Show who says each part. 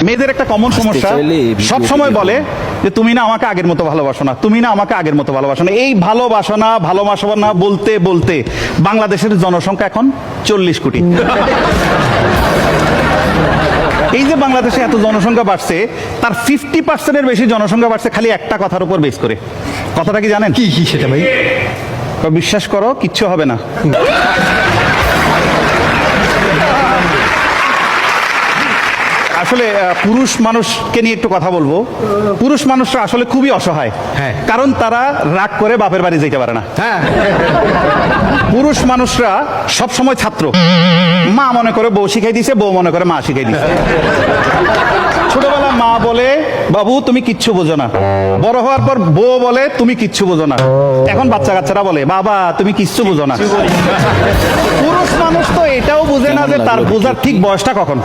Speaker 1: মেয়েদের একটা কমন সমস্যা, সব সময় বলে যে তুমি না আমাকে আগের মতো ভালোবাসো না, তুমি না আমাকে আগের মতো ভালোবাসো না। এই ভালোবাসো না ভালোবাসো না বলতে বলতে বাংলাদেশের জনসংখ্যা এখন 40 কোটি। এই যে বাংলাদেশে এত জনসংখ্যা বাড়ছে, তার 50% বেশি জনসংখ্যা বাড়ছে খালি একটা কথার উপর বেস করে। কথাটা কি জানেন?
Speaker 2: কি সেটা ভাই?
Speaker 1: বিশ্বাস করো, কিচ্ছু হবে না। আসলে পুরুষ মানুষকে নিয়ে একটু কথা বলবো। পুরুষ মানুষরা আসলে খুবই অসহায়, কারণ তারা রাগ করে বাপের বাড়ি যেতে পারে না। পুরুষ মানুষরা সব সময় ছাত্র, মা মনে করে বউ শিখাই দিছে, বউ মনে করে মা শিখাই দিছে। ছোটবেলা মা বলে বাবু তুমি কিচ্ছু বোঝো না, বড় হওয়ার পর বউ বলে তুমি কিচ্ছু বোঝো না, এখন বাচ্চা কাচ্চারা বলে বাবা তুমি কিচ্ছু বোঝো না। পুরুষ মানুষ তো এটাও বুঝে না যে তার বোঝার ঠিক বয়সটা কখন।